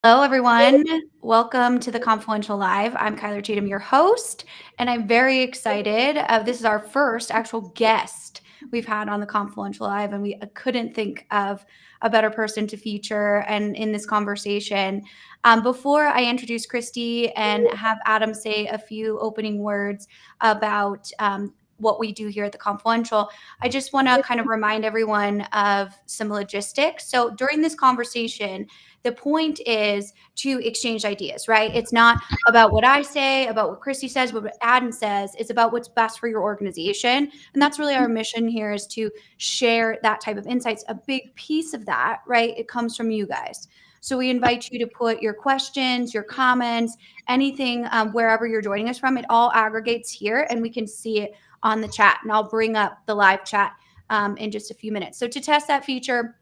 Hello, everyone. Welcome to the Confluential Live. I'm Kyler Cheatham, your host, and I'm very excited. This is our first actual guest we've had on the Confluential Live, and we couldn't think of a better person to feature and in this conversation. Before I introduce Christy and have Adam say a few opening words about what we do here at the Confluential, I just want to kind of remind everyone of some logistics. So during this conversation, the point is to exchange ideas, right? It's not about what I say, about what Christy says, what Adam says. It's about what's best for your organization. And that's really our mission here, is to share that type of insights. A big piece of that, right? It comes from you guys. So we invite you to put your questions, your comments, anything, wherever you're joining us from. It all aggregates here and we can see it on the chat. And I'll bring up the live chat in just a few minutes. So to test that feature,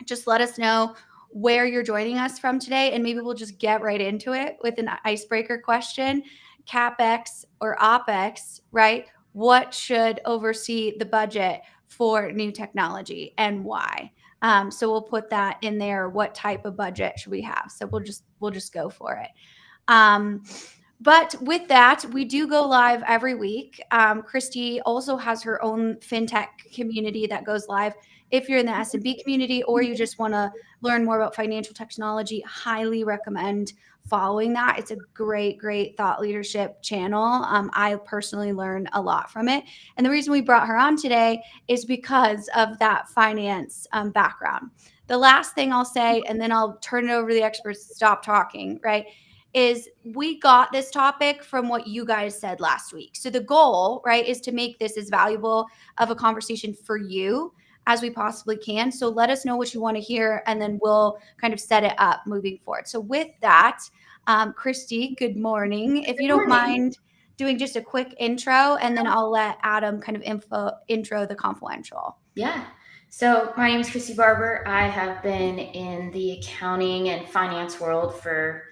just let us know where you're joining us from today, and maybe we'll just get right into it with an icebreaker question. Capex or Opex, right? What should oversee the budget for new technology and why? So we'll put that in there. What type of budget should we have? So we'll just go for it. But with that, we do go live every week. Christy also has her own fintech community that goes live. If you're in the SMB community or you just want to learn more about financial technology, highly recommend following that. It's a great, great thought leadership channel. I personally learn a lot from it. And the reason we brought her on today is because of that finance background. The last thing I'll say, and then I'll turn it over to the experts to stop talking, right, is we got this topic from what you guys said last week. So the goal, right, is to make this as valuable of a conversation for you as we possibly can. So let us know what you want to hear, and then we'll kind of set it up moving forward. So with that, Christy, good morning. If you don't mind doing just a quick intro, and then I'll let Adam kind of intro the Confluential. Yeah. So my name is Christy Barber. I have been in the accounting and finance world for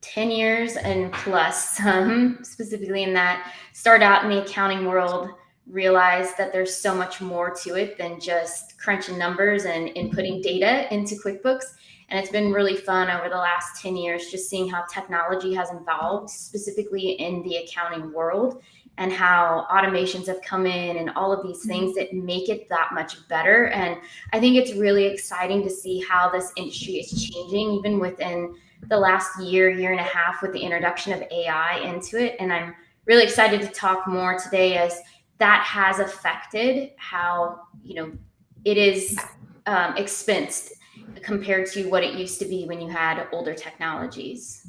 10 years and plus some, specifically in that. Started out in the accounting world, realized that there's so much more to it than just crunching numbers and inputting data into QuickBooks. And it's been really fun over the last 10 years just seeing how technology has evolved, specifically in the accounting world, and how automations have come in and all of these things that make it that much better. And I think it's really exciting to see how this industry is changing, even within the last year and a half, with the introduction of AI into it. And I'm really excited to talk more today, as that has affected how, it is expensed compared to what it used to be when you had older technologies.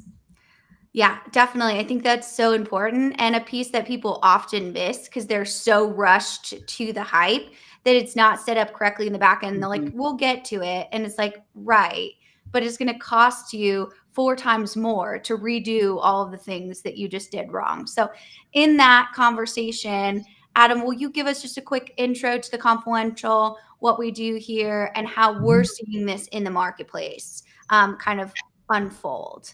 Yeah, definitely. I think that's so important, and a piece that people often miss because they're so rushed to the hype that it's not set up correctly in the back end. They're like, we'll get to it. And it's like, right. But it's going to cost you 4 times more to redo all of the things that you just did wrong. So in that conversation, Adam, will you give us just a quick intro to the Confluential, what we do here, and how we're seeing this in the marketplace kind of unfold?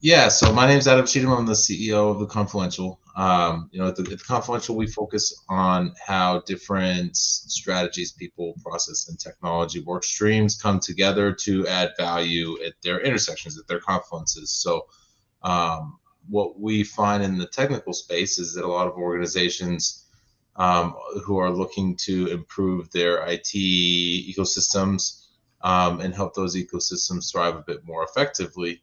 Yeah, so my name is Adam Cheatham. I'm the CEO of the Confluential. At the Confluential, we focus on how different strategies, people, process, and technology work streams come together to add value at their intersections, at their confluences. So what we find in the technical space is that a lot of organizations who are looking to improve their IT ecosystems and help those ecosystems thrive a bit more effectively,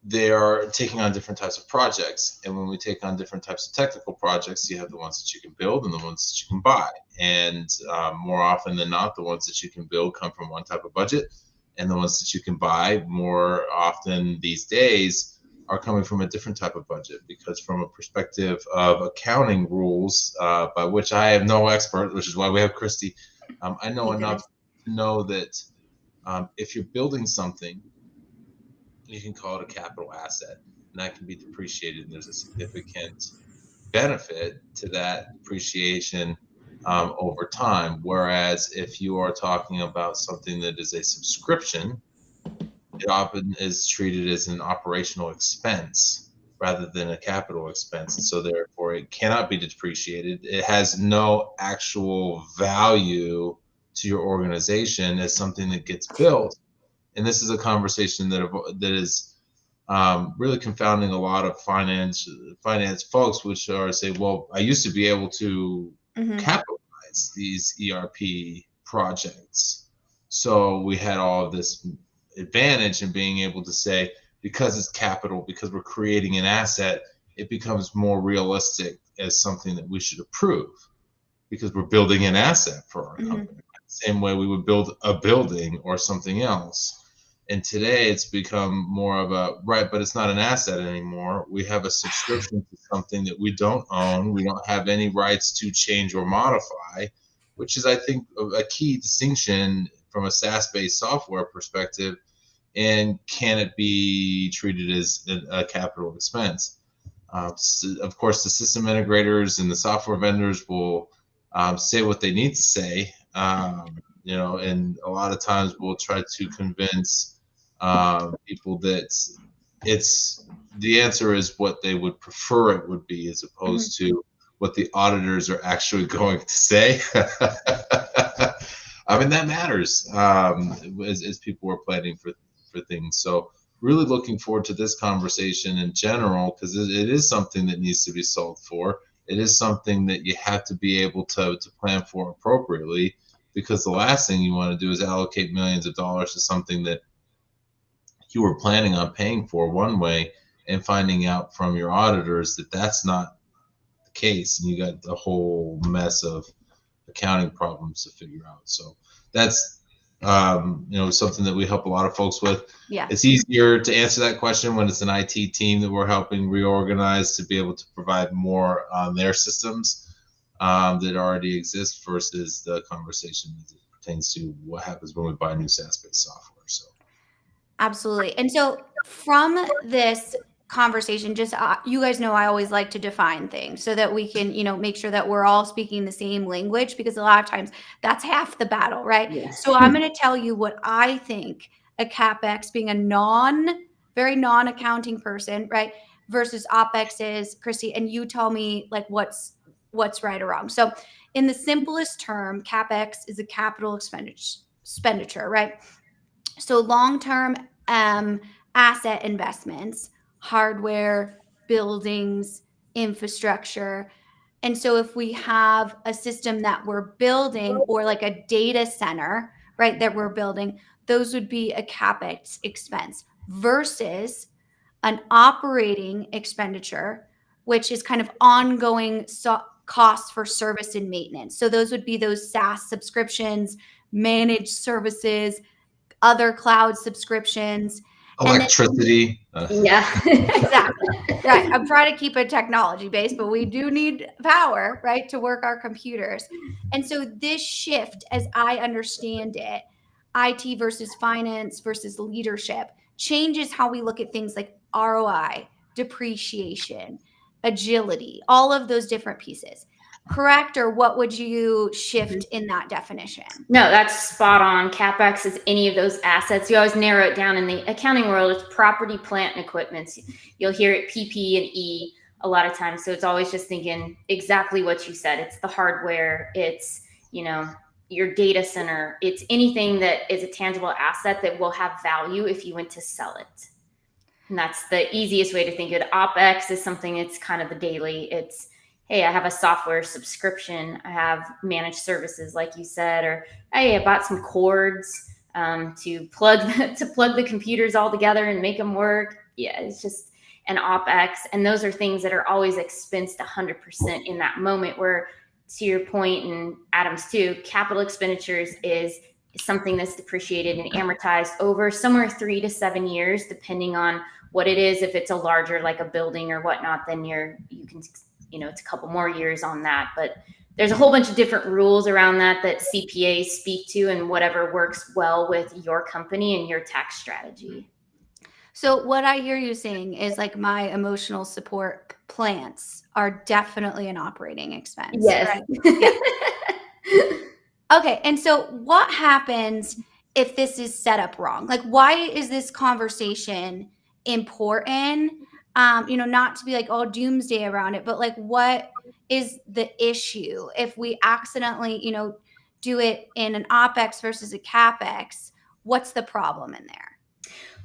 they are taking on different types of projects. And when we take on different types of technical projects, you have the ones that you can build and the ones that you can buy. And more often than not, the ones that you can build come from one type of budget, and the ones that you can buy more often these days are coming from a different type of budget. Because from a perspective of accounting rules, by which I am no expert, which is why we have Christy, I know enough to know that if you're building something, you can call it a capital asset, and that can be depreciated, and there's a significant benefit to that depreciation over time. Whereas if you are talking about something that is a subscription, it often is treated as an operational expense rather than a capital expense, and so therefore it cannot be depreciated. It has no actual value to your organization as something that gets built, And this is a conversation that is really confounding a lot of finance folks, which are say, well, I used to be able to capitalize these ERP projects. So we had all of this advantage in being able to say, because it's capital, because we're creating an asset, it becomes more realistic as something that we should approve because we're building an asset for our company. Same way we would build a building or something else. And today it's become more of a, right, but it's not an asset anymore. We have a subscription to something that we don't own. We don't have any rights to change or modify, which is, I think, a key distinction from a SaaS-based software perspective. And can it be treated as a capital expense? So of course, the system integrators and the software vendors will say what they need to say, and a lot of times we'll try to convince people that the answer is what they would prefer it would be, as opposed to what the auditors are actually going to say. I mean, that matters as people are planning for things. So really looking forward to this conversation in general, because it is something that needs to be solved for. It is something that you have to be able to plan for appropriately, because the last thing you want to do is allocate millions of dollars to something that you were planning on paying for one way and finding out from your auditors that that's not the case, and you got the whole mess of accounting problems to figure out. So that's something that we help a lot of folks with. Yeah. It's easier to answer that question when it's an IT team that we're helping reorganize to be able to provide more on their systems that already exist, versus the conversation as it pertains to what happens when we buy new SaaS-based software. So Absolutely. And so from this conversation, just you guys know I always like to define things so that we can, make sure that we're all speaking the same language, because a lot of times that's half the battle, right? Yes. So I'm going to tell you what I think a Capex, being a very non-accounting person, right, versus Opex is, Christy, and you tell me like what's right or wrong. So in the simplest term, Capex is a capital expenditure, right? So long-term asset investments, hardware, buildings, infrastructure. And so if we have a system that we're building, or like a data center, right, that we're building, those would be a Capex expense, versus an operating expenditure, which is kind of ongoing costs for service and maintenance. So those would be those SaaS subscriptions, managed services, other cloud subscriptions. Electricity. Yeah. Exactly. Right. I'm trying to keep it technology based, but we do need power, right, to work our computers. And so this shift, as I understand it, IT versus finance versus leadership, changes how we look at things like ROI, depreciation, agility, all of those different pieces. Correct? Or what would you shift in that definition? No, that's spot on. Capex is any of those assets. You always narrow it down. In the accounting world, it's property, plant, and equipment. You'll hear it PP and E a lot of times. So it's always just thinking exactly what you said. It's the hardware. It's, your data center. It's anything that is a tangible asset that will have value if you went to sell it. And that's the easiest way to think of it. Opex is something, it's kind of the daily. It's, hey, I have a software subscription. I have managed services, like you said, or hey, I bought some cords to plug the computers all together and make them work. Yeah, it's just an Opex. And those are things that are always expensed 100% in that moment, where, to your point, and Adam's too, capital expenditures is something that's depreciated and amortized over somewhere 3 to 7 years, depending on what it is. If it's a larger, like a building or whatnot, then you can, it's a couple more years on that. But there's a whole bunch of different rules around that CPAs speak to, and whatever works well with your company and your tax strategy. So what I hear you saying is like my emotional support plants are definitely an operating expense. Yes. Right? Yeah. Okay. And so what happens if this is set up wrong? Like, why is this conversation important? Not to be like all doomsday around it, but like, what is the issue if we accidentally, do it in an Opex versus a Capex? What's the problem in there?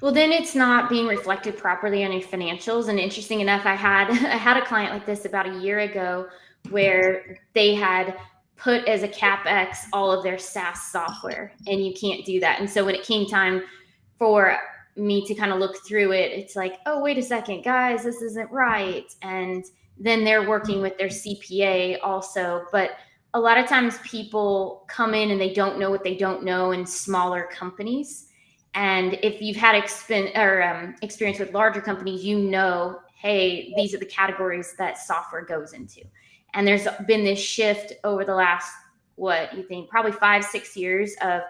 Well, then it's not being reflected properly on your financials. And interesting enough, I had a client like this about a year ago where they had put as a Capex all of their SaaS software, and you can't do that. And so when it came time for me to kind of look through it, it's like, oh, wait a second, guys, this isn't right. And then they're working with their CPA also. But a lot of times people come in and they don't know what they don't know in smaller companies. And if you've had experience with larger companies, you know, hey, these are the categories that software goes into. And there's been this shift over the last, what you think, probably 5-6 years of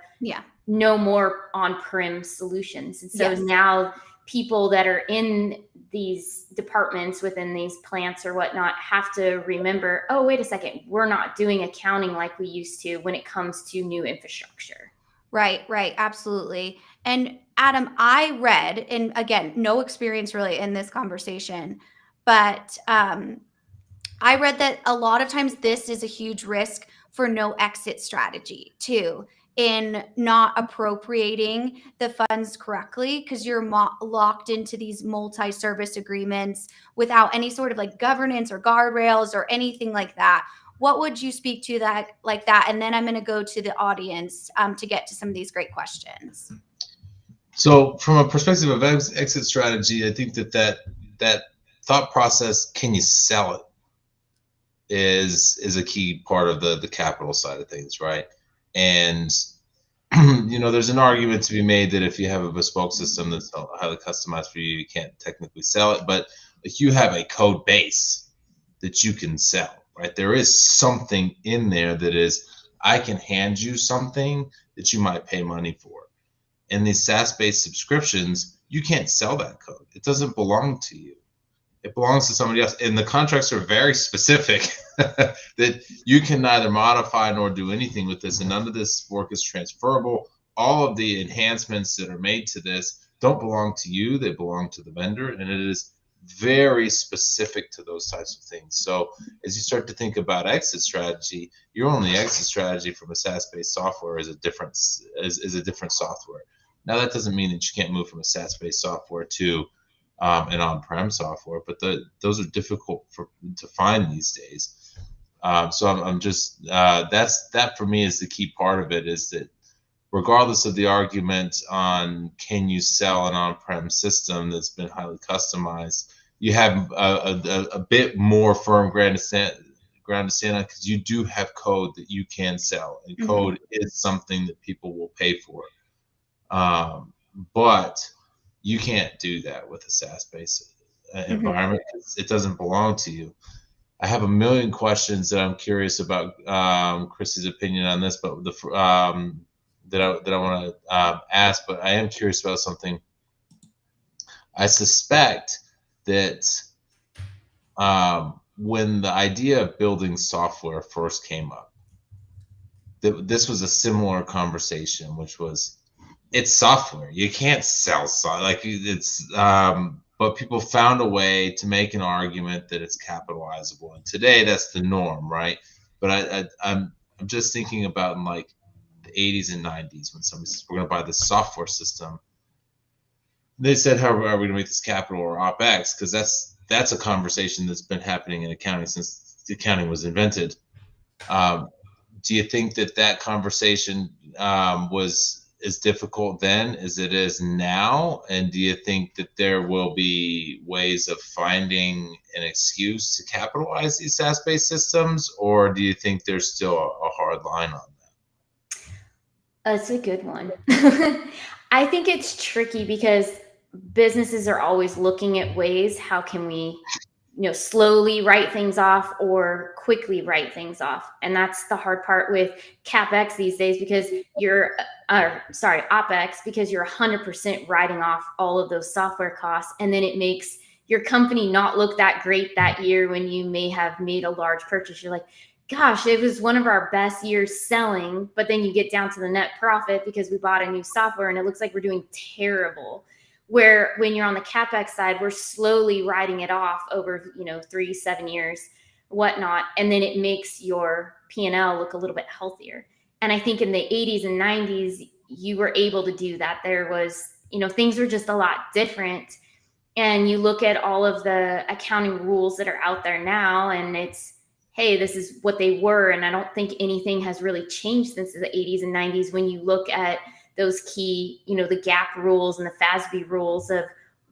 no more on-prem solutions. And so now people that are in these departments within these plants or whatnot have to remember, oh, wait a second, we're not doing accounting like we used to when it comes to new infrastructure. Right, absolutely. And Adam, I read, and again, no experience really in this conversation, but I read that a lot of times this is a huge risk for no exit strategy too, in not appropriating the funds correctly, because you're locked into these multi-service agreements without any sort of like governance or guardrails or anything like that. What would you speak to that like that? And then I'm going to go to the audience to get to some of these great questions. So from a perspective of exit strategy, I think that thought process, can you sell it, is a key part of the capital side of things, right? And there's an argument to be made that if you have a bespoke system that's highly customized for you, you can't technically sell it. But if you have a code base that you can sell, right? There is something in there that is, I can hand you something that you might pay money for. In these SaaS-based subscriptions, you can't sell that code. It doesn't belong to you. It belongs to somebody else. And the contracts are very specific that you can neither modify nor do anything with this. And none of this work is transferable. All of the enhancements that are made to this don't belong to you. They belong to the vendor. And it is very specific to those types of things. So as you start to think about exit strategy, your only exit strategy from a SaaS-based software is a different software. Now that doesn't mean that you can't move from a SaaS-based software to an on-prem software, but those are difficult to find these days. So I'm just that for me is the key part of it, is that regardless of the argument on can you sell an on-prem system that's been highly customized, you have a bit more firm ground to stand on, because you do have code that you can sell, and code is something that people will pay for. But you can't do that with a SaaS-based environment. It doesn't belong to you. I have a million questions that I'm curious about Chrissy's opinion on this, but that I want to ask. But I am curious about something. I suspect that when the idea of building software first came up, this was a similar conversation, which was, it's software. You can't sell software. But people found a way to make an argument that it's capitalizable. And today that's the norm, right? But I'm just thinking about in like the 80s and 90s when somebody says, we're going to buy this software system. They said, how are we going to make this capital or Opex? Because that's a conversation that's been happening in accounting since accounting was invented. Do you think that conversation was as difficult then as it is now? And do you think that there will be ways of finding an excuse to capitalize these SaaS-based systems, or do you think there's still a hard line on that? That's a good one. I think it's tricky because businesses are always looking at ways, how can we slowly write things off or quickly write things off. And that's the hard part with Capex these days, because Opex, because you're 100% writing off all of those software costs. And then it makes your company not look that great that year when you may have made a large purchase. You're like, gosh, it was one of our best years selling, but then you get down to the net profit because we bought a new software and it looks like we're doing terrible. Where when you're on the Capex side, we're slowly writing it off over 3-7 years, whatnot, and then it makes your P&L look a little bit healthier. And I think in the 80s and 90s, you were able to do that. There was, things were just a lot different. And you look at all of the accounting rules that are out there now, and it's, hey, this is what they were. And I don't think anything has really changed since the 80s and 90s when you look at those key, the GAAP rules and the FASB rules of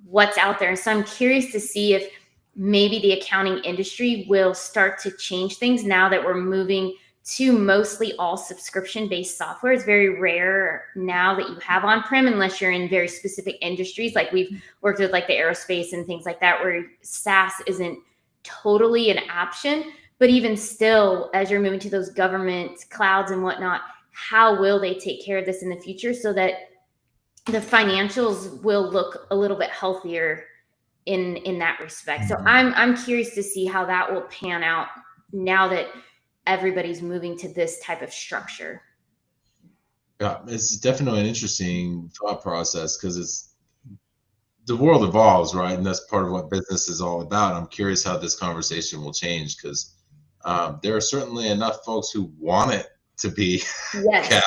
what's out there. And so I'm curious to see if maybe the accounting industry will start to change things now that we're moving to mostly all subscription-based software. It's very rare now that you have on-prem unless you're in very specific industries. Like we've worked with like the aerospace and things like that, where SaaS isn't totally an option. But even still, as you're moving to those government clouds and whatnot, how will they take care of this in the future so that the financials will look a little bit healthier in that respect? So I'm curious to see how that will pan out now that everybody's moving to this type of structure. Yeah, it's definitely an interesting thought process because the world evolves, right? And that's part of what business is all about. I'm curious how this conversation will change because there are certainly enough folks who want it to be. Yes.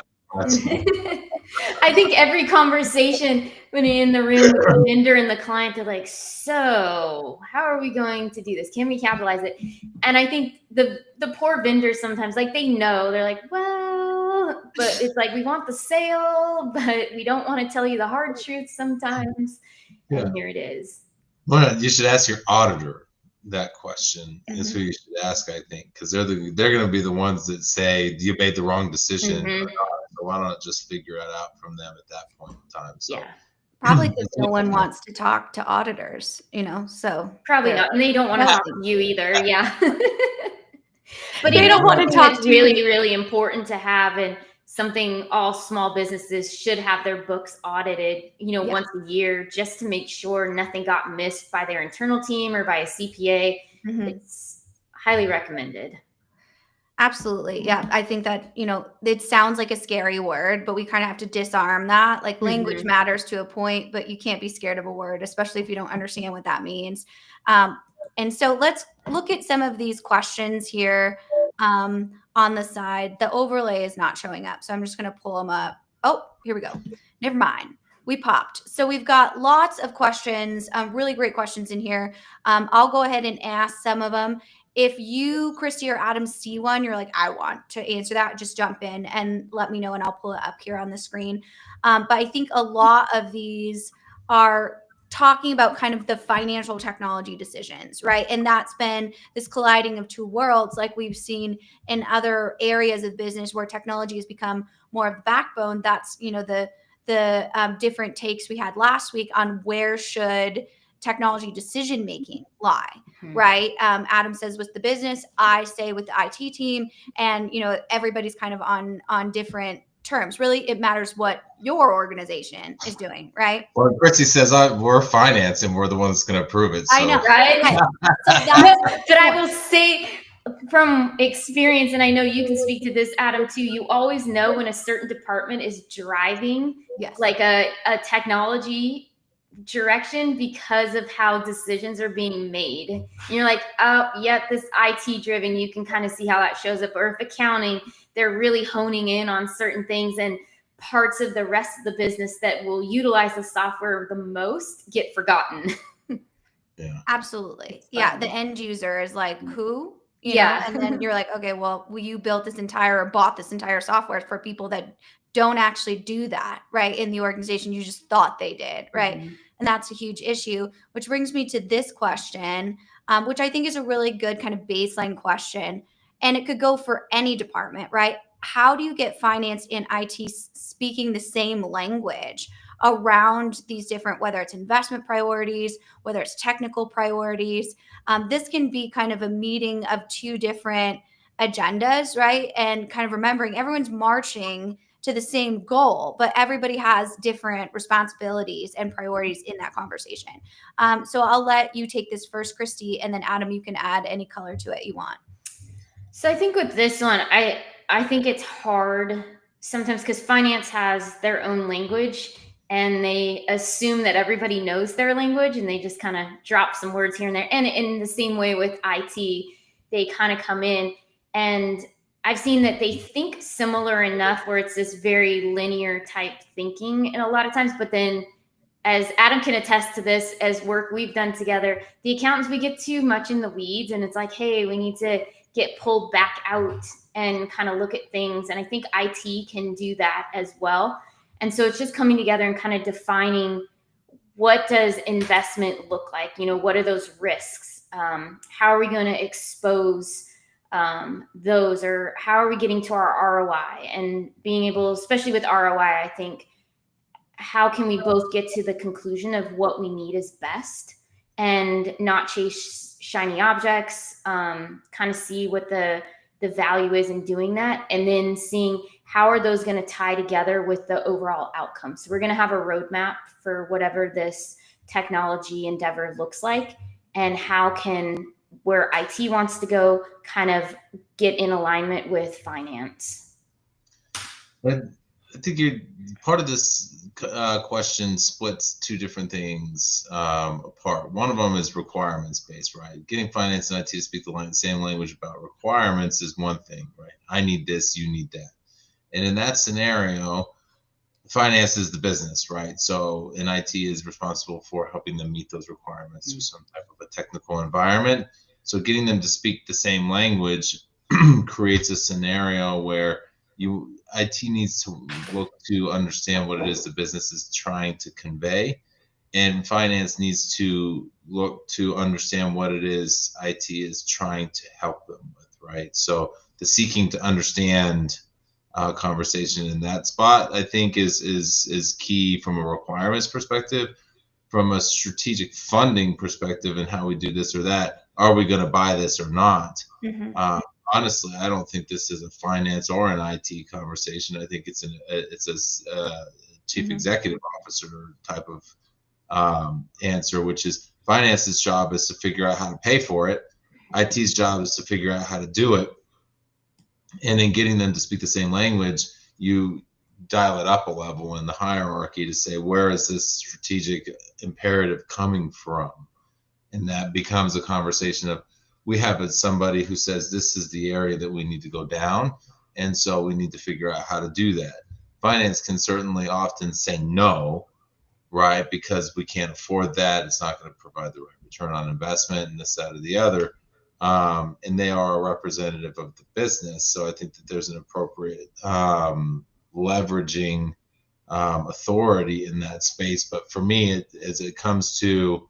I think every conversation when you're in the room with the vendor and the client, they're like, so how are we going to do this? Can we capitalize it? And I think the poor vendors sometimes, like they know, they're like, well, but it's like, we want the sale, but we don't want to tell you the hard truth sometimes. Yeah. And here it is. Well, you should ask your auditor that question. Is who you should ask, I think, because they're going to be the ones that say you made the wrong decision or not. So why not just figure it out from them at that point in time? So probably because no one wants to talk to auditors, so probably not, and they don't want to talk to you either. Yeah. But they don't want to talk to really, really important to have, and something all small businesses should have their books audited, once a year, just to make sure nothing got missed by their internal team or by a CPA. It's highly recommended. Absolutely. Yeah. I think that, it sounds like a scary word, but we kind of have to disarm that. Like language matters to a point, but you can't be scared of a word, especially if you don't understand what that means. And so let's look at some of these questions here on the side. The overlay is not showing up, so I'm just going to pull them up. Oh, here we go. Never mind. We popped. So we've got lots of questions, really great questions in here. I'll go ahead and ask some of them. If you, Christy or Adam, see one, you're like, I want to answer that, just jump in and let me know, and I'll pull it up here on the screen. But I think a lot of these are talking about kind of the financial technology decisions, right? And that's been this colliding of two worlds, like we've seen in other areas of business where technology has become more of the backbone. That's, the different takes we had last week on where should technology decision making lie, right? Adam says with the business, I say with the IT team, and everybody's kind of on different terms. Really, it matters what your organization is doing, right? Well, Christy says we're finance and we're the ones going to approve it. So. I know, right? But I will say from experience, and I know you can speak to this, Adam, too, you always know when a certain department is driving like a technology direction because of how decisions are being made. And you're like, oh, yep, this IT driven, you can kind of see how that shows up. Or if accounting, they're really honing in on certain things, and parts of the rest of the business that will utilize the software the most get forgotten. Yeah, absolutely. Yeah, the end user is like, who? You know? And then you're like, okay, well, you built this entire or bought this entire software for people that don't actually do that, right? In the organization, you just thought they did, right? And that's a huge issue, which brings me to this question, which I think is a really good kind of baseline question. And it could go for any department, right? How do you get finance and IT speaking the same language around these different, whether it's investment priorities, whether it's technical priorities? This can be kind of a meeting of two different agendas, right? And kind of remembering everyone's marching to the same goal, but everybody has different responsibilities and priorities in that conversation. So I'll let you take this first, Christy, and then Adam, you can add any color to it you want. So I think with this one, I think it's hard sometimes because finance has their own language and they assume that everybody knows their language and they just kind of drop some words here and there. And in the same way with IT, they kind of come in, and I've seen that they think similar enough where it's this very linear type thinking and a lot of times, but then as Adam can attest to this, as work we've done together, the accountants, we get too much in the weeds and it's like, hey, we need to get pulled back out and kind of look at things. And I think IT can do that as well. And so it's just coming together and kind of defining, what does investment look like? What are those risks? How are we going to expose those, or how are we getting to our ROI? And being able, especially with ROI, I think, how can we both get to the conclusion of what we need is best and not chase shiny objects, kind of see what the value is in doing that, and then seeing how are those going to tie together with the overall outcome. So we're going to have a roadmap for whatever this technology endeavor looks like, and how can where IT wants to go kind of get in alignment with finance. But I think part of this question splits two different things apart. One of them is requirements based, right? Getting finance and IT to speak the same language about requirements is one thing, right? I need this, you need that. And in that scenario, finance is the business, right? So, and IT is responsible for helping them meet those requirements through some type of a technical environment. So getting them to speak the same language creates a scenario where IT needs to look to understand what it is the business is trying to convey, and finance needs to look to understand what it is IT is trying to help them with, right? So the seeking to understand conversation in that spot, I think, is key from a requirements perspective. From a strategic funding perspective and how we do this or that, are we going to buy this or not? Mm-hmm. Honestly, I don't think this is a finance or an IT conversation. I think it's a chief mm-hmm. executive officer type of answer, which is finance's job is to figure out how to pay for it. IT's job is to figure out how to do it. And then getting them to speak the same language, you dial it up a level in the hierarchy to say, where is this strategic imperative coming from? And that becomes a conversation of, we have somebody who says this is the area that we need to go down, and so we need to figure out how to do that. Finance can certainly often say no, right, because we can't afford that. It's not going to provide the right return on investment and this, that, or the other. And they are a representative of the business. So I think that there's an appropriate leveraging authority in that space. But for me, as it comes to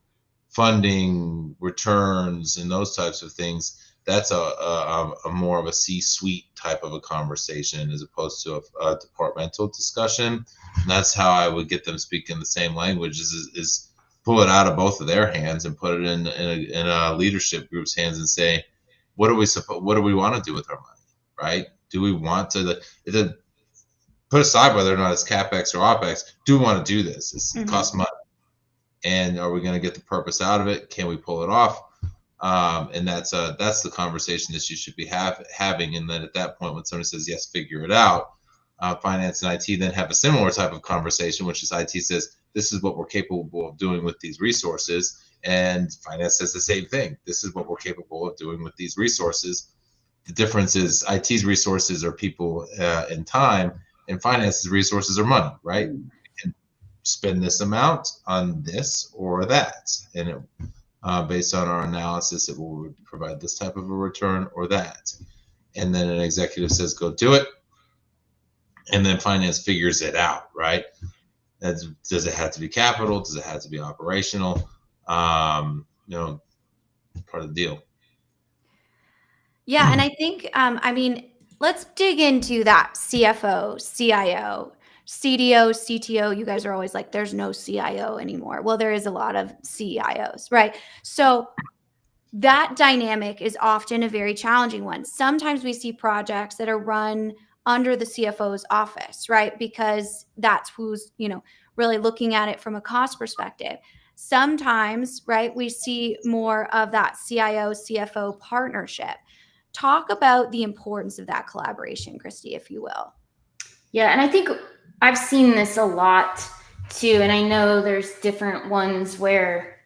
funding, returns, and those types of things, that's a more of a C-suite type of a conversation as opposed to a departmental discussion. And that's how I would get them speaking the same language is pull it out of both of their hands and put it in a leadership group's hands and say, what do we want to do with our money, right? Do we want to put aside whether or not it's Capex or Opex, do we want to do this? It mm-hmm. costs money. And are we going to get the purpose out of it? Can we pull it off? And that's the conversation that you should be having. And then at that point, when somebody says, yes, figure it out, finance and IT then have a similar type of conversation, which is IT says, this is what we're capable of doing with these resources. And finance says the same thing. This is what we're capable of doing with these resources. The difference is IT's resources are people and time, and finance's resources are money, right? You can spend this amount on this or that. And it, based on our analysis, it will provide this type of a return or that. And then an executive says, go do it. And then finance figures it out, right? Does it have to be capital? Does it have to be operational? Part of the deal. Yeah, and I think, let's dig into that CFO, CIO, CDO, CTO. You guys are always like, there's no CIO anymore. Well, there is a lot of CIOs, right? So that dynamic is often a very challenging one. Sometimes we see projects that are run under the CFO's office, right? Because that's who's, really looking at it from a cost perspective. Sometimes, right, we see more of that CIO, CFO partnership. Talk about the importance of that collaboration, Christy, if you will. Yeah, and I think I've seen this a lot too, and I know there's different ones where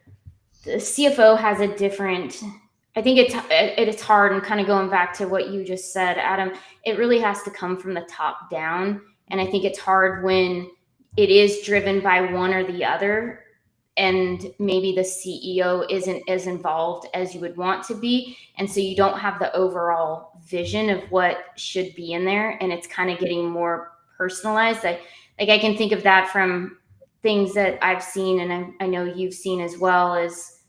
the CFO has a different I think it's hard, and kind of going back to what you just said, Adam, it really has to come from the top down. And I think it's hard when it is driven by one or the other, and maybe the CEO isn't as involved as you would want to be. And so you don't have the overall vision of what should be in there. And it's kind of getting more personalized. Like I can think of that from things that I've seen, and I know you've seen as well, as,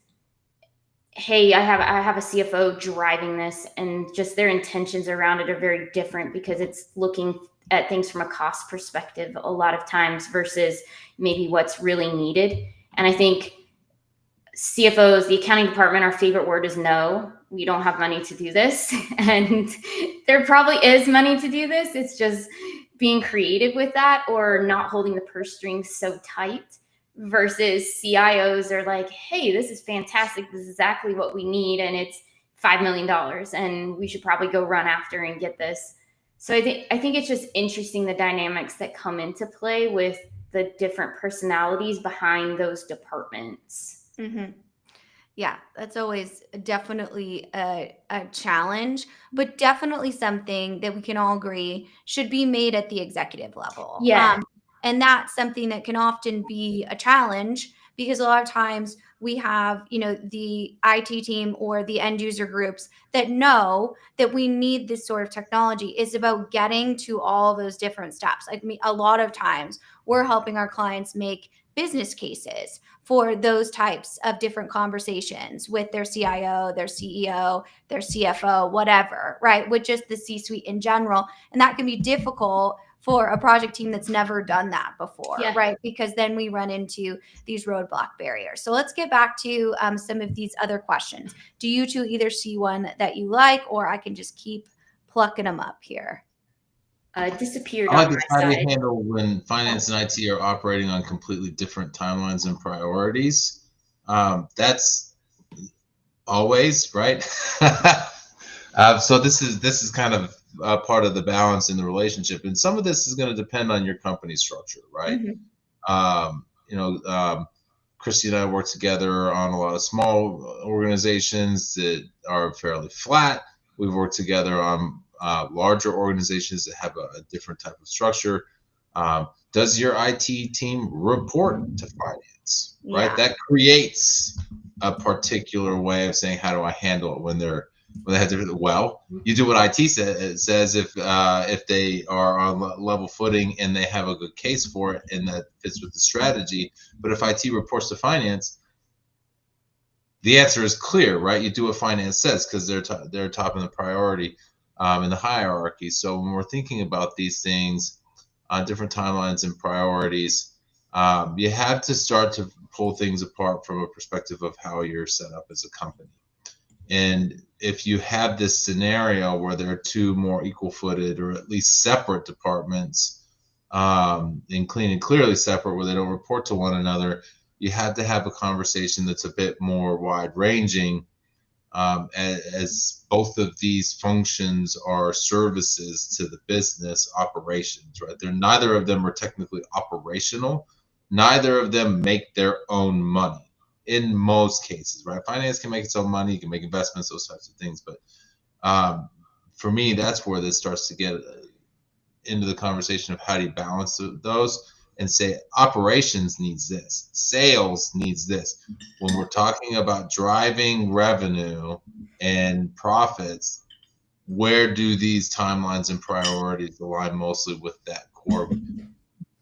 hey, I have a CFO driving this, and just their intentions around it are very different because it's looking at things from a cost perspective a lot of times versus maybe what's really needed. And I think CFOs, the accounting department, our favorite word is no. We don't have money to do this. And there probably is money to do this. It's just being creative with that, or not holding the purse strings so tight, versus CIOs are like, hey, this is fantastic. This is exactly what we need. And it's $5 million and we should probably go run after and get this. So I think it's just interesting, the dynamics that come into play with the different personalities behind those departments. Mm-hmm. Yeah, that's always definitely a challenge, but definitely something that we can all agree should be made at the executive level. Yeah. And that's something that can often be a challenge, because a lot of times we have, the IT team or the end user groups that know that we need this sort of technology. It's about getting to all those different steps. Like a lot of times we're helping our clients make business cases for those types of different conversations with their CIO, their CEO, their CFO, whatever, right? With just the C-suite in general. And that can be difficult for a project team that's never done that before, Yeah. right? Because then we run into these roadblock barriers. So let's get back to some of these other questions. Do you two either see one that you like, or I can just keep plucking them up here? Disappeared I like on this. my How do you side. handle when finance and IT are operating on completely different timelines and priorities? That's always right. So this is kind of part of the balance in the relationship, and some of this is going to depend on your company structure, right? Mm-hmm. Christy and I work together on a lot of small organizations that are fairly flat. We've worked together on larger organizations that have a different type of structure. Does your IT team report to finance, right? Yeah. That creates a particular way of saying, how do I handle it when they have different? Well, you do what IT says if they are on level footing and they have a good case for it and that fits with the strategy. But if IT reports to finance, the answer is clear, right? You do what finance says because they're top in the priority in the hierarchy. So when we're thinking about these things on different timelines and priorities, you have to start to pull things apart from a perspective of how you're set up as a company. And if you have this scenario where there are two more equal-footed or at least separate departments, and clean and clearly separate, where they don't report to one another, you have to have a conversation that's a bit more wide-ranging, as both of these functions are services to the business operations, right? Neither of them are technically operational. Neither of them make their own money in most cases, right? Finance can make its own money, you can make investments, those types of things. But for me, that's where this starts to get into the conversation of how do you balance those and say operations needs this, sales needs this. When we're talking about driving revenue and profits, where do these timelines and priorities align mostly with that core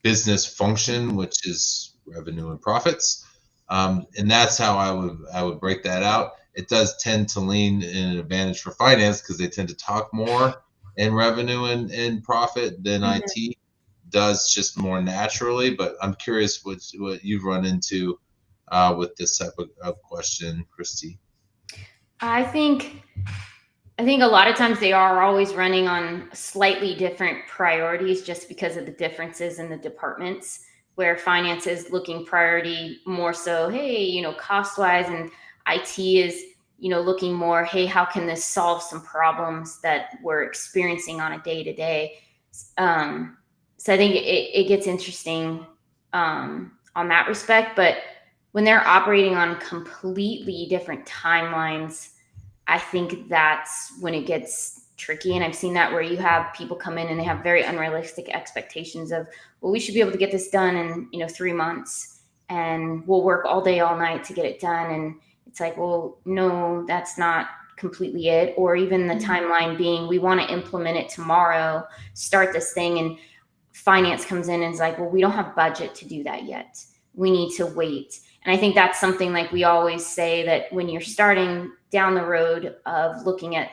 business function, which is revenue and profits? And that's how I would break that out. It does tend to lean in an advantage for finance because they tend to talk more in revenue and profit than IT does, just more naturally. But I'm curious what you've run into with this type of question, Christy. I think a lot of times they are always running on slightly different priorities just because of the differences in the departments, where finance is looking priority more so, hey, cost wise, and IT is, looking more, hey, how can this solve some problems that we're experiencing on a day to day? So I think it gets interesting on that respect. But when they're operating on completely different timelines, I think that's when it gets tricky. And I've seen that where you have people come in and they have very unrealistic expectations of, well, we should be able to get this done in 3 months, and we'll work all day, all night to get it done. And it's like, well, no, that's not completely it. Or even the timeline being, we want to implement it tomorrow, start this thing, and finance comes in and is like, well, we don't have budget to do that yet. We need to wait. And I think that's something like we always say, that when you're starting down the road of looking at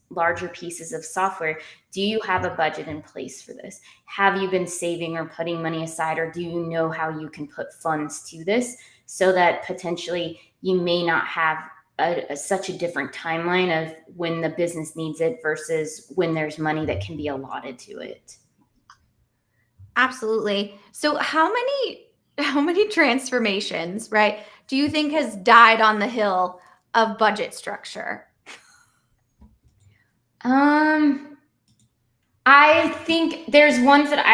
larger pieces of software, do you have a budget in place for this? Have you been saving or putting money aside, or do you know how you can put funds to this so that potentially you may not have such a different timeline of when the business needs it versus when there's money that can be allotted to it? Absolutely. So how many transformations, right, do you think has died on the hill of budget structure? I think there's ones that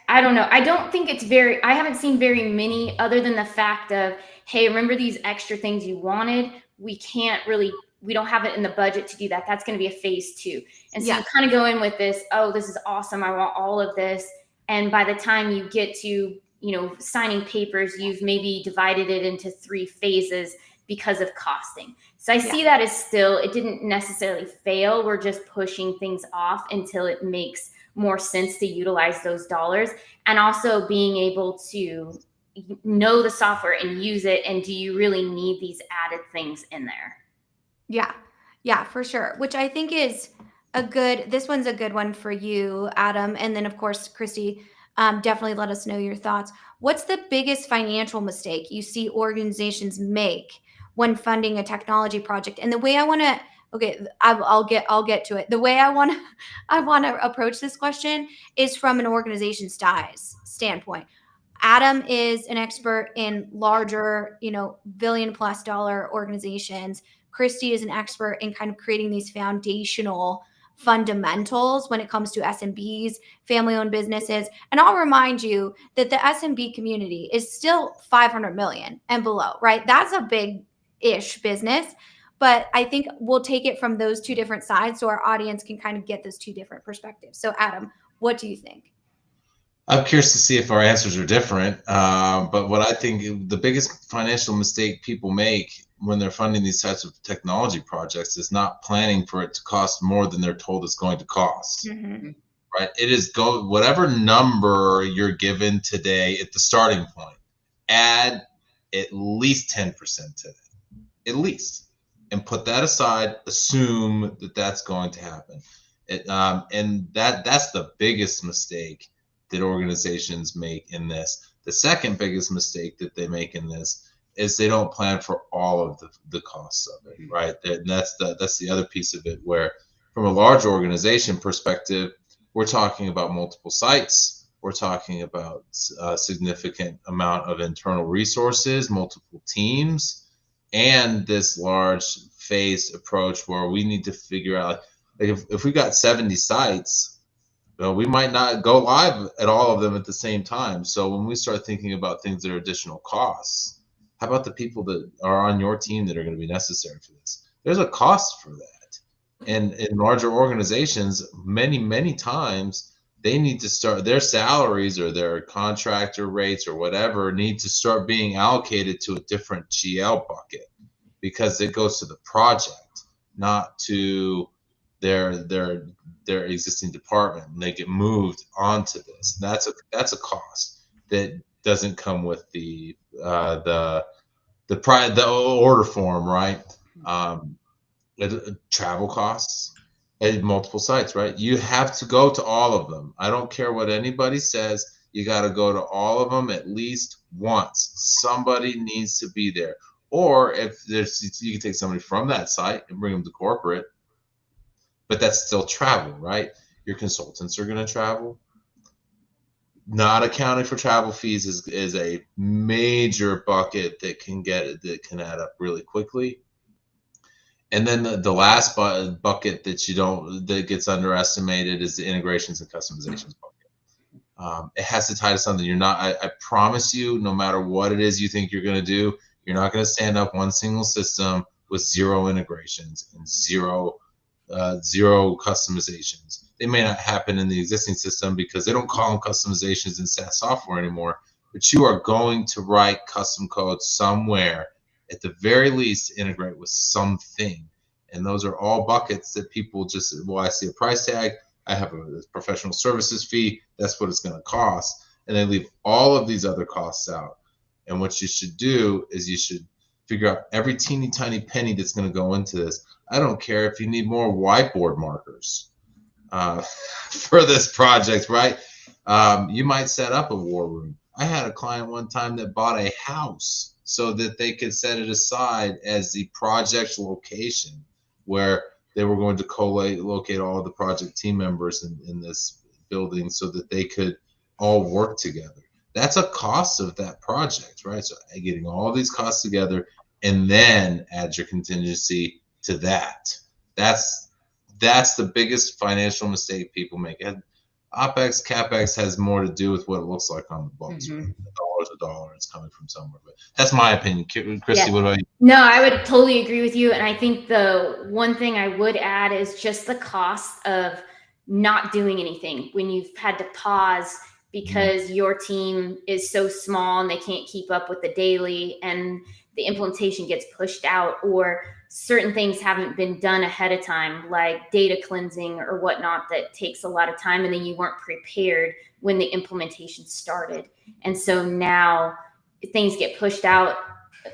I don't know. I don't think I haven't seen very many, other than the fact of, hey, remember these extra things you wanted? We don't have it in the budget to do that. That's going to be a phase 2. And so you kind of go in with this, oh, this is awesome, I want all of this. And by the time you get to, signing papers, you've maybe divided it into 3 phases because of costing. So I see that as still, it didn't necessarily fail. We're just pushing things off until it makes more sense to utilize those dollars, and also being able to know the software and use it. And do you really need these added things in there? Yeah, for sure. Which I think is this one's a good one for you, Adam. And then of course, Christy, definitely let us know your thoughts. What's the biggest financial mistake you see organizations make when funding a technology project? And the way I'll get to it. The way I want to approach this question is from an organization size standpoint. Adam is an expert in larger, billion-plus-dollar organizations. Christy is an expert in kind of creating these foundational fundamentals when it comes to SMBs, family-owned businesses. And I'll remind you that the SMB community is still 500 million and below, right? That's a big-ish business. But I think we'll take it from those 2 different sides so our audience can kind of get those 2 different perspectives. So Adam, what do you think? I'm curious to see if our answers are different. But what I think the biggest financial mistake people make when they're funding these types of technology projects is not planning for it to cost more than they're told it's going to cost. Mm-hmm. Right? It is whatever number you're given today at the starting point, add at least 10% to that, at least, and put that aside. Assume that that's going to happen, and that's the biggest mistake that organizations make in this. The second biggest mistake that they make in this is they don't plan for all of the costs of it, right? And that's the other piece of it, where from a large organization perspective, we're talking about multiple sites, we're talking about a significant amount of internal resources, multiple teams, and this large phased approach where we need to figure out, like, if we got 70 sites, we might not go live at all of them at the same time. So when we start thinking about things that are additional costs, how about the people that are on your team that are going to be necessary for this? There's a cost for that. And in larger organizations, many times, they need to start, their salaries or their contractor rates or whatever need to start being allocated to a different GL bucket, because it goes to the project, not to their existing department, and they get moved onto this. And that's a cost that doesn't come with the order form, right? Travel costs at multiple sites, right? You have to go to all of them. I don't care what anybody says. You got to go to all of them at least once. Somebody needs to be there. Or if you can take somebody from that site and bring them to corporate, but that's still travel, right? Your consultants are going to travel. Not accounting for travel fees is a major bucket that can add up really quickly. And then the last bucket that gets underestimated is the integrations and customizations bucket. It has to tie to something. I promise you, no matter what it is you think you're going to do, you're not going to stand up one single system with zero integrations and zero customizations. They may not happen in the existing system because they don't call them customizations in SaaS software anymore, but you are going to write custom code somewhere, at the very least, to integrate with something. And those are all buckets that people just, well, I see a price tag, I have a professional services fee, that's what it's going to cost. And they leave all of these other costs out. And what you should do is you should figure out every teeny tiny penny that's going to go into this. I don't care if you need more whiteboard markers for this project, right? You might set up a war room. I had a client one time that bought a house so that they could set it aside as the project location where they were going to co-locate all of the project team members in this building so that they could all work together. That's a cost of that project, right? So getting all these costs together and then add your contingency to that. That's the biggest financial mistake people make. And Opex, Capex has more to do with what it looks like on the books. Right? A dollar is coming from somewhere. But that's my opinion. Christy, what about you? No, I would totally agree with you. And I think the one thing I would add is just the cost of not doing anything when you've had to pause because your team is so small and they can't keep up with the daily and the implementation gets pushed out, or certain things haven't been done ahead of time, like data cleansing or whatnot, that takes a lot of time, and then you weren't prepared when the implementation started. And so now things get pushed out.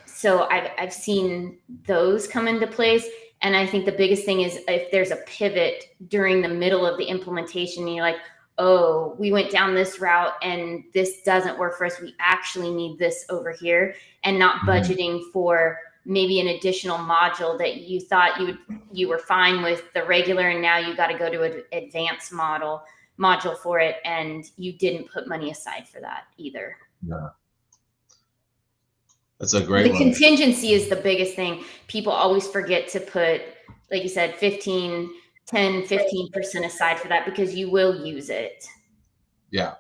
So I've seen those come into place. And I think the biggest thing is if there's a pivot during the middle of the implementation, and you're like, oh, we went down this route and this doesn't work for us. We actually need this over here, and not budgeting for maybe an additional module that you thought you were fine with the regular, and now you got to go to an advanced module for it, and you didn't put money aside for that either. Yeah. That's a great one. Contingency is the biggest thing. People always forget to put, like you said, 10, 15% aside for that, because you will use it. Yeah.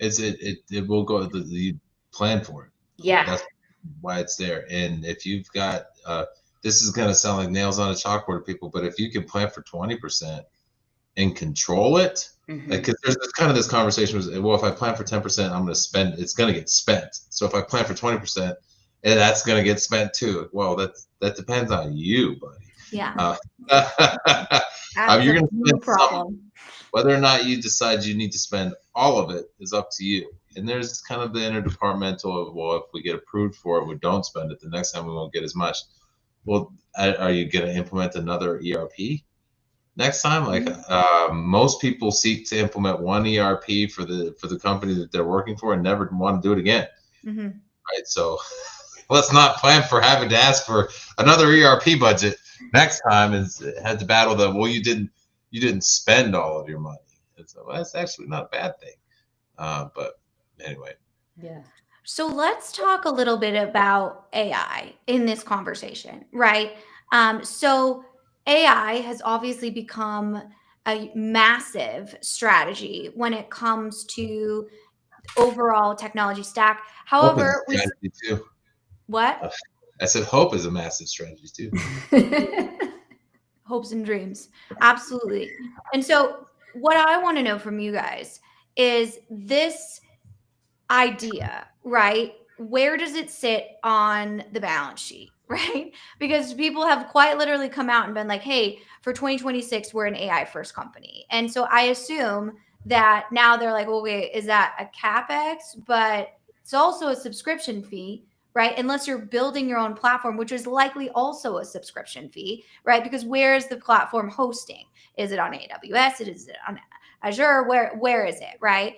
It will go, you plan for it. Yeah. That's why it's there. And if you've got, this is going to sound like nails on a chalkboard to people, but if you can plan for 20% and control it, like, because there's kind of this conversation was, well, if I plan for 10%, I'm going to spend, it's going to get spent. So if I plan for 20%, that's going to get spent too. Well, that depends on you, buddy. Yeah. You're going to spend some. Whether or not you decide you need to spend all of it is up to you. And there's kind of the interdepartmental of, well, if we get approved for it, we don't spend it. The next time we won't get as much. Well, are you going to implement another ERP next time? Like most people seek to implement one ERP for the company that they're working for and never want to do it again. Right. So let's not plan for having to ask for another ERP budget next time and had to battle the, well, you didn't spend all of your money. And so that's actually not a bad thing. But anyway. Yeah. So let's talk a little bit about AI in this conversation, right? So AI has obviously become a massive strategy when it comes to overall technology stack. However, what? I said hope is a massive strategy too. Hopes and dreams. Absolutely. And so what I want to know from you guys is this idea, right? Where does it sit on the balance sheet, right? Because people have quite literally come out and been like, hey, for 2026, we're an AI first company. And so I assume that now they're like, well, wait, is that a Capex? But it's also a subscription fee, right? Unless you're building your own platform, which is likely also a subscription fee, right? Because where is the platform hosting? Is it on AWS? Is it on Azure? Where is it, right?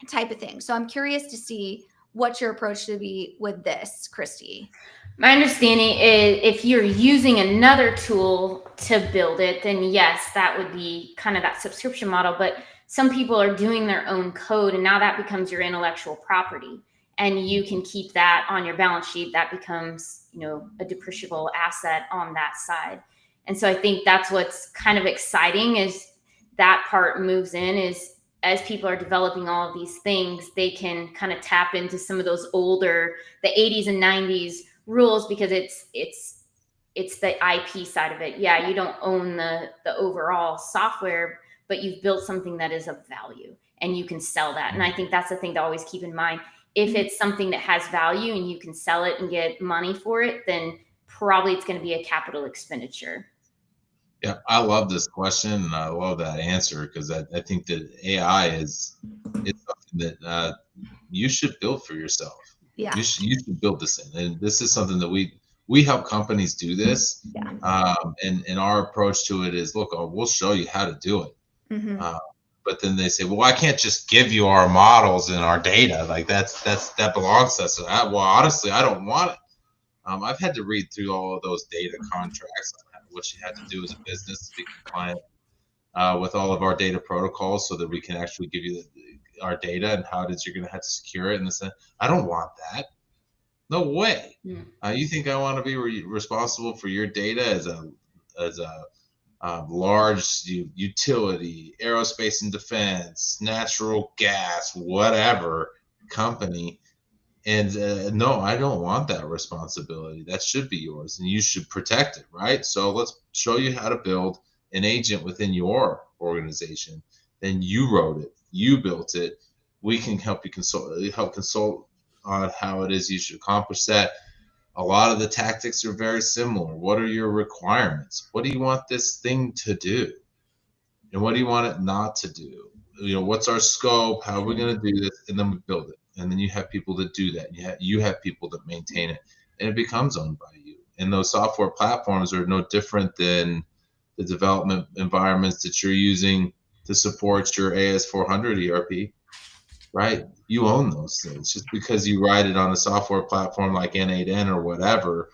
Type of thing. So I'm curious to see what your approach should be with this, Christy. My understanding is if you're using another tool to build it, then yes, that would be kind of that subscription model. But some people are doing their own code, and now that becomes your intellectual property, and you can keep that on your balance sheet. That becomes, a depreciable asset on that side. And so I think that's what's kind of exciting, is that part moves in, is as people are developing all of these things, they can kind of tap into some of those older, the 80s and 90s rules because it's the IP side of it. Yeah, you don't own the overall software, but you've built something that is of value and you can sell that. And I think that's the thing to always keep in mind. If it's something that has value and you can sell it and get money for it, then probably it's going to be a capital expenditure. Yeah, I love this question and I love that answer because I think that AI is something that you should build for yourself. Yeah. You should build this in, and this is something that we help companies do this. Yeah. And our approach to it is, look, we'll show you how to do it. Mm-hmm. But then they say, well, I can't just give you our models and our data. Like that belongs to us. So well, honestly, I don't want it. I've had to read through all of those data contracts, what you had to do as a business to be compliant with all of our data protocols so that we can actually give you our data and how it is you're going to have to secure it. And this, I don't want that. No way. You think I want to be responsible for your data as a large utility, aerospace and defense, natural gas, whatever company? And no, I don't want that responsibility. That should be yours, and you should protect it, right? So let's show you how to build an agent within your organization. Then you wrote it, you built it. We can help consult on how it is you should accomplish that. A lot of the tactics are very similar. What are your requirements? What do you want this thing to do? And what do you want it not to do? What's our scope? How are we going to do this? And then we build it. And then you have people that do that. You have people that maintain it, and it becomes owned by you. And those software platforms are no different than the development environments that you're using to support your AS400 ERP, right? You own those things. Just because you write it on a software platform like N8N or whatever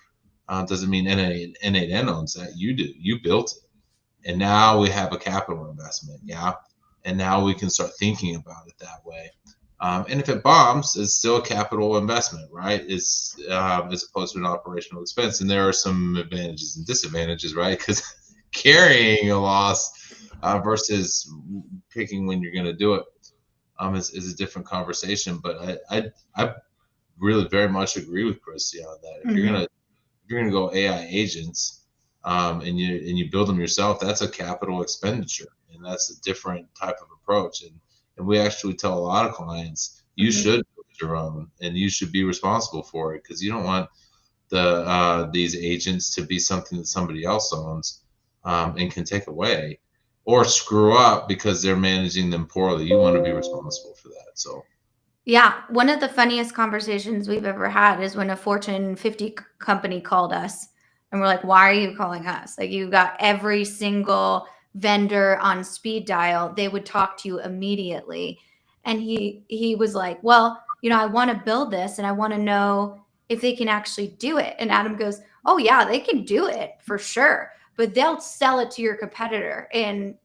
doesn't mean N8N owns that. You do. You built it. And now we have a capital investment, yeah? And now we can start thinking about it that way. And if it bombs, it's still a capital investment, right? It's as opposed to an operational expense. And there are some advantages and disadvantages, right? Because carrying a loss versus picking when you're going to do it is a different conversation. But I really very much agree with Christy on that. If you're gonna go AI agents and you build them yourself, that's a capital expenditure, and that's a different type of approach. And we actually tell a lot of clients, you should build your own, and you should be responsible for it, because you don't want these agents to be something that somebody else owns and can take away or screw up because they're managing them poorly. You want to be responsible for that. So yeah, one of the funniest conversations we've ever had is when a Fortune 50 company called us and we're like, why are you calling us? Like, you got every single vendor on speed dial. They would talk to you immediately. And he was like, well, I want to build this and I want to know if they can actually do it. And Adam goes, oh yeah, they can do it for sure, but they'll sell it to your competitor in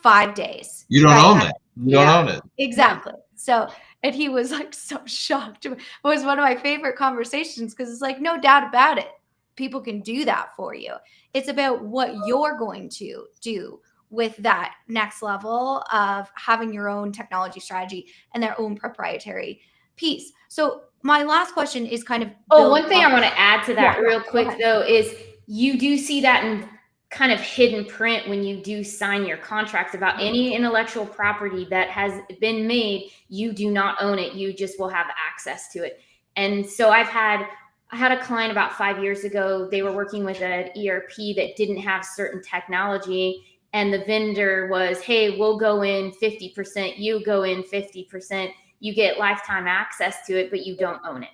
5 days. you don't own that. You don't own it. Exactly. So, and he was like so shocked. It was one of my favorite conversations because it's like, no doubt about it. People can do that for you. It's about what you're going to do with that next level of having your own technology strategy and their own proprietary piece. So my last question is kind of, one thing I want to add to that real quick though is you do see that in kind of hidden print when you do sign your contracts about any intellectual property that has been made. You do not own it. You just will have access to it. And so I had a client about 5 years ago. They were working with an ERP that didn't have certain technology. And the vendor was, hey, we'll go in 50%. You go in 50%. You get lifetime access to it, but you don't own it.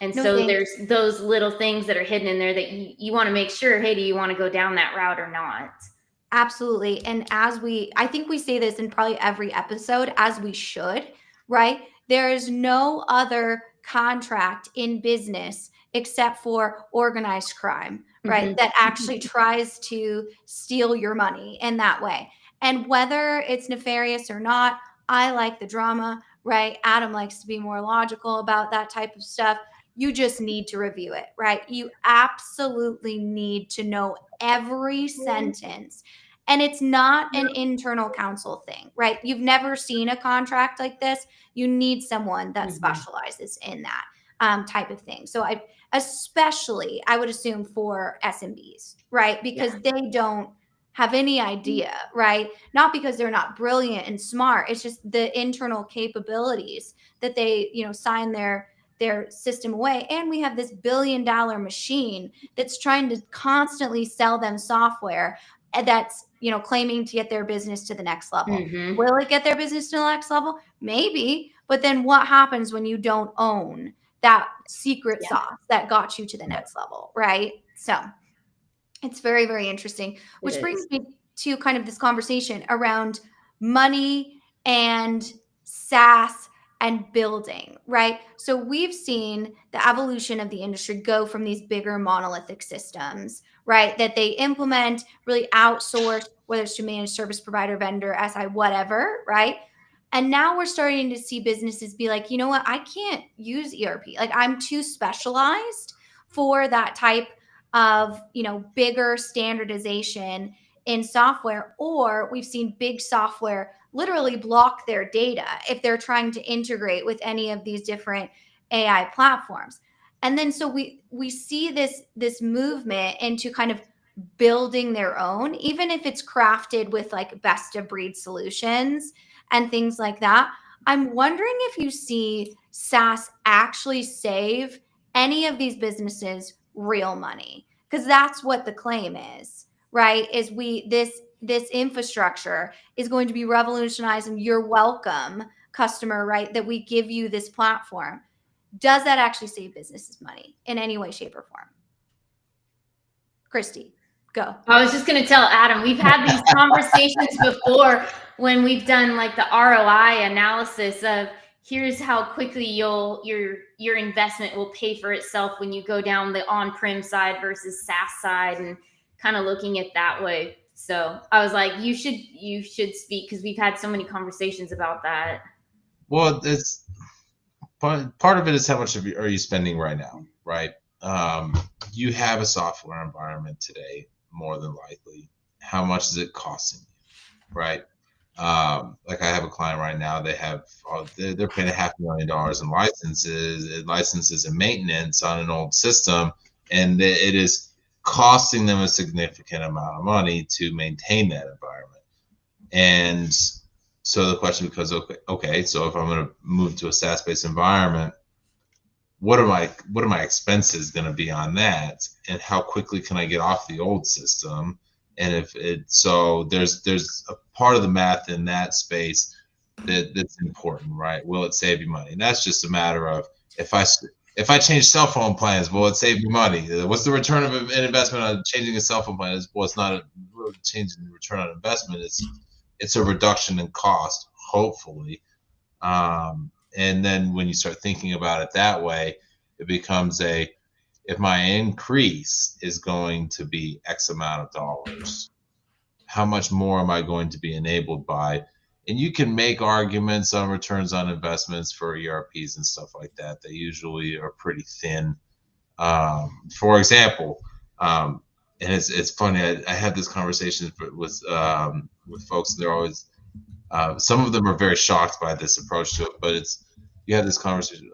And there's those little things that are hidden in there that you want to make sure, hey, do you want to go down that route or not? Absolutely. And I think we say this in probably every episode, as we should, right? There is no other contract in business except for organized crime, right? That actually tries to steal your money in that way. And whether it's nefarious or not, I like the drama, right? Adam likes to be more logical about that type of stuff. You just need to review it, right? You absolutely need to know every sentence. And it's not an internal counsel thing, right? You've never seen a contract like this. You need someone that specializes in that type of thing. So especially I would assume for SMBs, right? Because they don't have any idea, right? Not because they're not brilliant and smart. It's just the internal capabilities that they, sign their system away. And we have this billion-dollar machine that's trying to constantly sell them software that's, claiming to get their business to the next level. Mm-hmm. Will it get their business to the next level? Maybe. But then what happens when you don't own that secret sauce that got you to the next level, right? So it's very, very interesting, which brings me to kind of this conversation around money and SaaS and building, right? So we've seen the evolution of the industry go from these bigger monolithic systems, right, that they implement, really outsource, whether it's to managed service provider, vendor, SI, whatever, right? And now we're starting to see businesses be like, you know what, I can't use ERP. Like, I'm too specialized for that type of, bigger standardization in software. Or we've seen big software literally block their data if they're trying to integrate with any of these different AI platforms. And then so we see this movement into kind of building their own, even if it's crafted with like best of breed solutions and things like that. I'm wondering if you see SaaS actually save any of these businesses real money, because that's what the claim is, right? Is this infrastructure is going to be revolutionizing your welcome customer, right? That we give you this platform. Does that actually save businesses money in any way, shape, or form? Christy, go. I was just going to tell Adam, we've had these conversations before when we've done like the ROI analysis of here's how quickly your investment will pay for itself when you go down the on-prem side versus SaaS side, and kind of looking at that way. So I was like, you should speak, because we've had so many conversations about that. Well, it's part of it is how much are you spending right now, right? You have a software environment today, more than likely. How much is it costing you, right? Like I have a client right now, they're paying $500,000 in licenses and maintenance on an old system, and it is costing them a significant amount of money to maintain that environment. And so the question becomes, okay, so if I'm going to move to a SaaS-based environment, what are my expenses going to be on that, and how quickly can I get off the old system? And there's a part of the math in that space that's important, right? Will it save you money? And that's just a matter of if I change cell phone plans, will it save me money? What's the return of an investment on changing a cell phone plan? Well, it's not a change in return on investment. It's a reduction in cost, hopefully. And then when you start thinking about it that way, it becomes if my increase is going to be X amount of dollars, how much more am I going to be enabled by? And you can make arguments on returns on investments for ERPs and stuff like that. They usually are pretty thin. For example, and it's funny, I had this conversation with folks, and they're always, some of them are very shocked by this approach to it, but you have this conversation,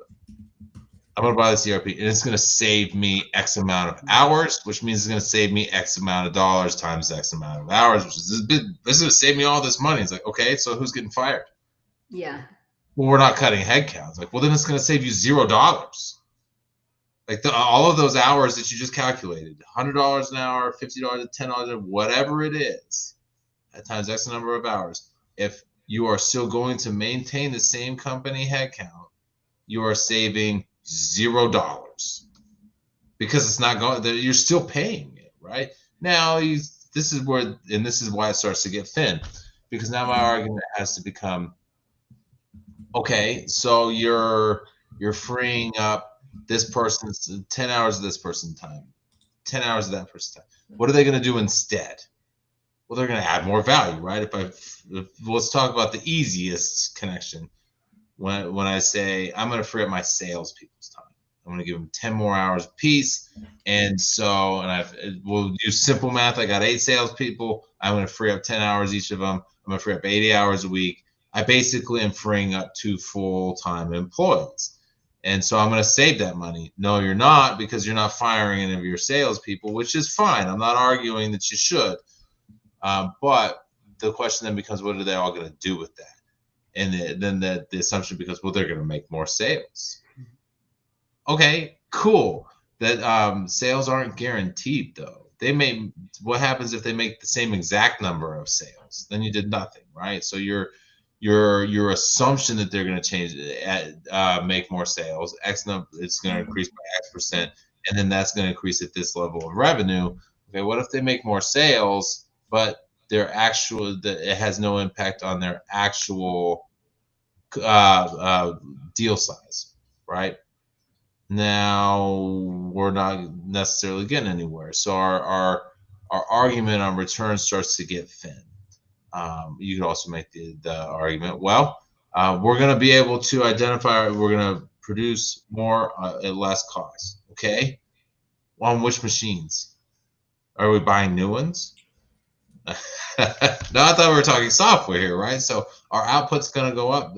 I'm going to buy this ERP and it's going to save me X amount of hours, which means it's going to save me X amount of dollars times X amount of hours, which is this is going to save me all this money. It's like, okay, so who's getting fired? Yeah. Well, we're not cutting headcount. It's like, well, then it's going to save you $0. Like all of those hours that you just calculated, $100 an hour, $50, $10, whatever it is, at times X number of hours. If you are still going to maintain the same company headcount, you are saving $0 because it's not going. You're still paying it, right? Now this is why it starts to get thin, because now my argument has to become, okay, so you're freeing up this person's 10 hours of this person's time, 10 hours of that person's time. What are they going to do instead? Well, they're going to add more value, right? Let's talk about the easiest connection. When I say I'm going to free up my salespeople's time, I'm going to give them 10 more hours apiece. And we'll use simple math. I got 8 salespeople. I'm going to free up 10 hours each of them. I'm going to free up 80 hours a week. I basically am freeing up 2 full-time employees. And so I'm going to save that money. No, you're not, because you're not firing any of your salespeople, which is fine. I'm not arguing that you should. But the question then becomes, what are they all going to do with that? And then the assumption becomes, well, they're going to make more sales. Okay, cool. That sales aren't guaranteed, though. What happens if they make the same exact number of sales? Then you did nothing, right? So your assumption that they're going to change, make more sales, X number, it's going to increase by X percent, and then that's going to increase at this level of revenue. Okay, what if they make more sales, but it has no impact on their actual deal size, right? Now we're not necessarily getting anywhere. So our argument on return starts to get thin. You could also make the argument, well, we're going to be able to identify, we're going to produce more at less cost. Okay. On which machines? Are we buying new ones? No, I thought we were talking software here, right? So our output's going to go up.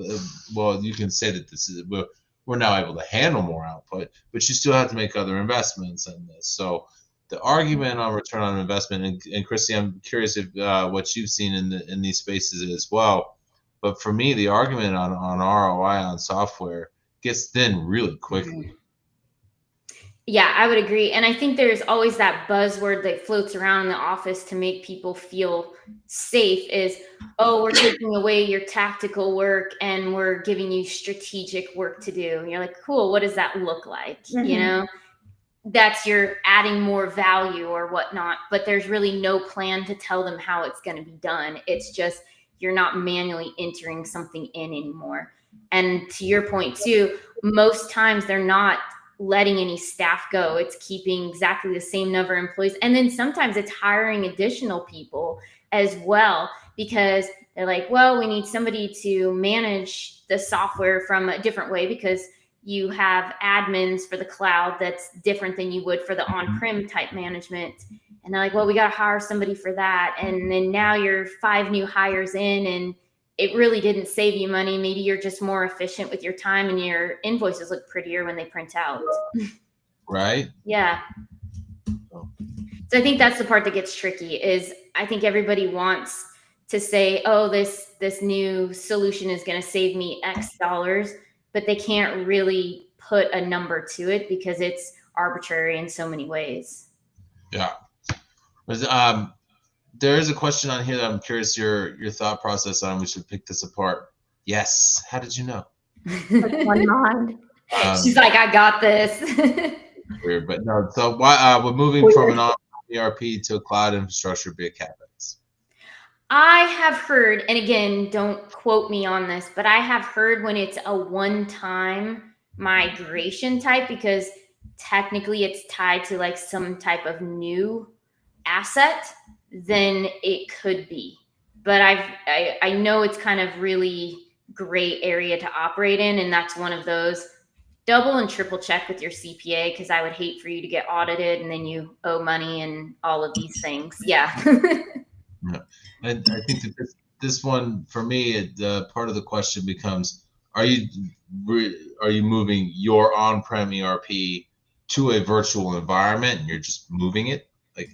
Well, you can say that we're now able to handle more output, but you still have to make other investments in this. So the argument on return on investment, and Christy, I'm curious if what you've seen in these spaces as well. But for me, the argument on ROI on software gets thin really quickly. Yeah, I would agree. And I think there's always that buzzword that floats around in the office to make people feel safe is, oh, we're taking away your tactical work and we're giving you strategic work to do. And you're like, cool, what does that look like? Mm-hmm. You know, that's you're adding more value or whatnot, but there's really no plan to tell them how it's going to be done. It's just, you're not manually entering something in anymore. And to your point too, most times they're not letting any staff go. It's keeping exactly the same number of employees. And then sometimes it's hiring additional people as well, because they're like, well, we need somebody to manage the software from a different way, because you have admins for the cloud that's different than you would for the on-prem type management. And they're like, well, we got to hire somebody for that. And then now you're 5 new hires in, and it really didn't save you money. Maybe you're just more efficient with your time and your invoices look prettier when they print out. Right. Yeah. So I think that's the part that gets tricky is I think everybody wants to say, oh, this new solution is going to save me X dollars, but they can't really put a number to it because it's arbitrary in so many ways. Yeah. There is a question on here that I'm curious your thought process on. We should pick this apart. Yes. How did you know? One mind. She's like, I got this. Weird, but no. So why we're moving from an on-prem ERP to a cloud infrastructure via Capex? I have heard, and again, don't quote me on this, but I have heard when it's a one-time migration type, because technically it's tied to like some type of new asset, then it could be. But I know it's kind of really great area to operate in, and that's one of those. Double and triple check with your CPA, because I would hate for you to get audited and then you owe money and all of these things. Yeah. Yeah. And I think that this one for me, part of the question becomes: Are you moving your on-prem ERP to a virtual environment, and you're just moving it? Like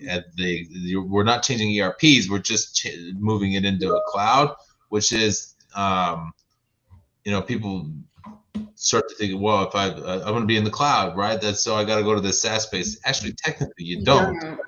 we're not changing ERPs, we're just moving it into a cloud, which is, people start to think, well, if I want to be in the cloud, right? So I got to go to the SaaS space. Actually, technically, you don't.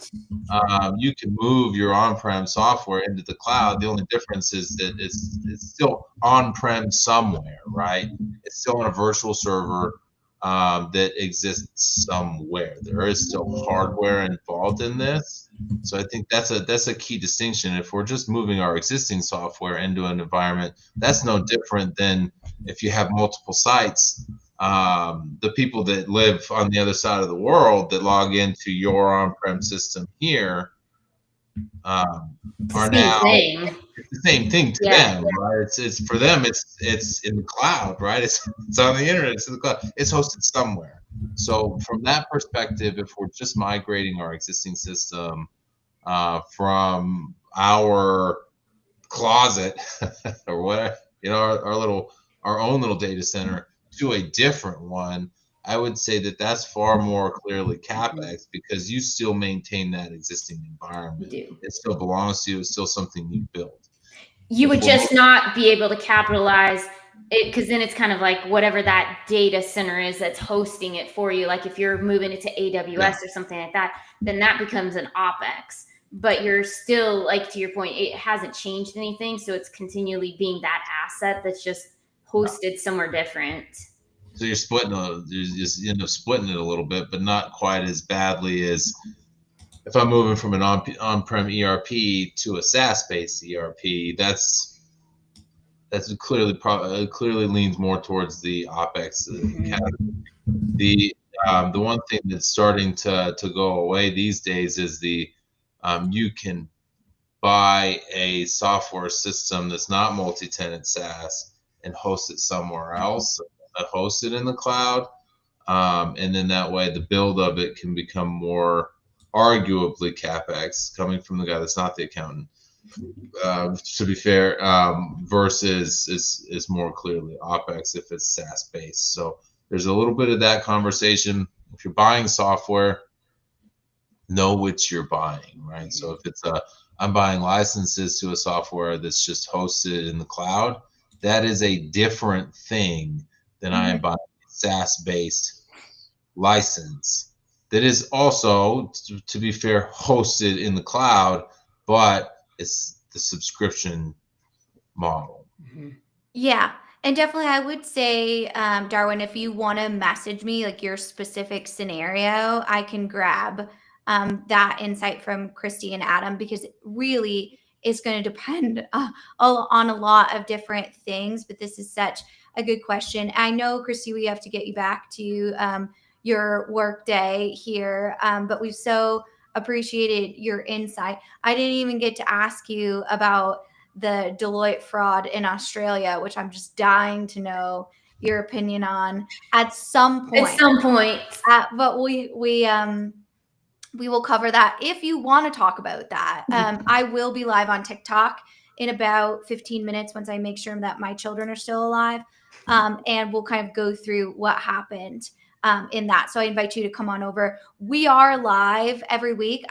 You can move your on-prem software into the cloud. The only difference is that it's still on-prem somewhere, right? It's still on a virtual server that exists somewhere. There is still hardware involved in this. So I think that's a key distinction. If we're just moving our existing software into an environment, that's no different than if you have multiple sites. The people that live on the other side of the world that log into your on-prem system here are now the same thing to them, right? It's for them. It's in the cloud, right? It's on the internet. It's in the cloud. It's hosted somewhere. So from that perspective, if we're just migrating our existing system from our closet or whatever, our own little data center to a different one, I would say that that's far more clearly Capex because you still maintain that existing You environment. do. It still belongs to you. It's still something you built. You would Before just not be able to capitalize it, because then it's kind of like whatever that data center is that's hosting it for you. Like if you're moving it to AWS or something like that, then that becomes an Opex. But you're still, like, to your point, it hasn't changed anything. So it's continually being that asset that's just hosted somewhere different. So you're you end up splitting it a little bit, but not quite as badly as if I'm moving from an on-prem ERP to a SaaS-based ERP. That's clearly leans more towards the Opex category. The one thing that's starting to go away these days is you can buy a software system that's not multi-tenant SaaS and host it somewhere else, host it in the cloud, and then that way the build of it can become more arguably Capex, coming from the guy that's not the accountant. To be fair, versus is more clearly Opex if it's SaaS based. So there's a little bit of that conversation. If you're buying software, know what you're buying, right? So if I'm buying licenses to a software that's just hosted in the cloud, that is a different thing than I am buying a SaaS-based license that is also, to be fair, hosted in the cloud, but it's the subscription model. Yeah. And definitely, I would say, Darwin, if you want to message me like your specific scenario, I can grab that insight from Christy and Adam, because it really is going to depend on a lot of different things. But this is such a good question. I know, Christy, we have to get you back to your work day here, but we've so appreciated your insight. I didn't even get to ask you about the Deloitte fraud in Australia, which I'm just dying to know your opinion on at some point. At some point. But we will cover that if you want to talk about that. I will be live on TikTok in about 15 minutes once I make sure that my children are still alive. And we'll kind of go through what happened in that. So I invite you to come on over. We are live every week.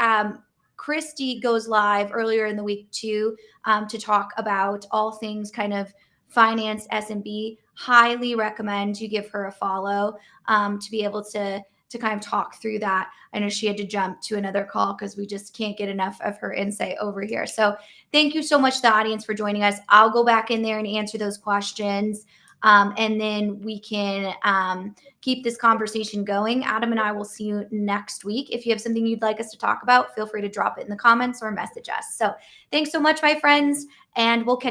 Christy goes live earlier in the week too, to talk about all things kind of finance, SMB. Highly recommend you give her a follow to be able to kind of talk through that. I know she had to jump to another call because we just can't get enough of her insight over here. So thank you so much to the audience for joining us. I'll go back in there and answer those questions. And then we can keep this conversation going. Adam and I will see you next week. If you have something you'd like us to talk about, feel free to drop it in the comments or message us. So thanks so much, my friends, and we'll catch